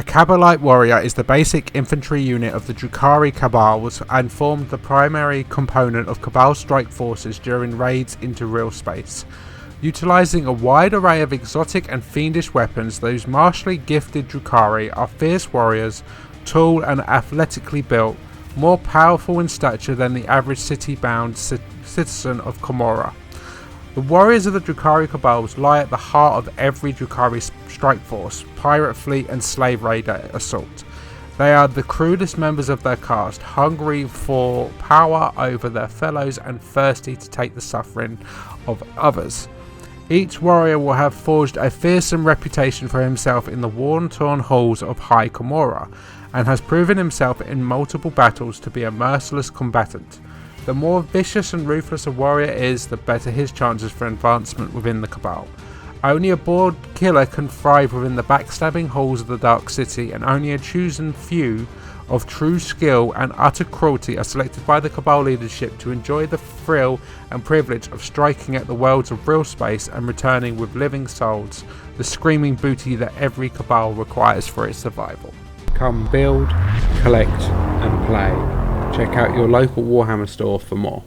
Kabalite warrior is the basic infantry unit of the Drukahari Cabals and formed the primary component of Cabal strike forces during raids into real space. Utilising a wide array of exotic and fiendish weapons, those martially gifted Drukahari are fierce warriors, tall and athletically built, more powerful in stature than the average city-bound citizen of Commora. The warriors of the Drukahari Cabals lie at the heart of every Drukahari strike force, pirate fleet and slave raider assault. They are the crudest members of their caste, hungry for power over their fellows and thirsty to take the suffering of others. Each warrior will have forged a fearsome reputation for himself in the war-torn halls of High Commora, and has proven himself in multiple battles to be a merciless combatant. The more vicious and ruthless a warrior is, the better his chances for advancement within the Cabal. Only a bored killer can thrive within the backstabbing halls of the Dark City, and only a chosen few of true skill and utter cruelty are selected by the Cabal leadership to enjoy the thrill and privilege of striking at the worlds of real space and returning with living souls, the screaming booty that every Cabal requires for its survival. Come build, collect and play. Check out your local Warhammer store for more.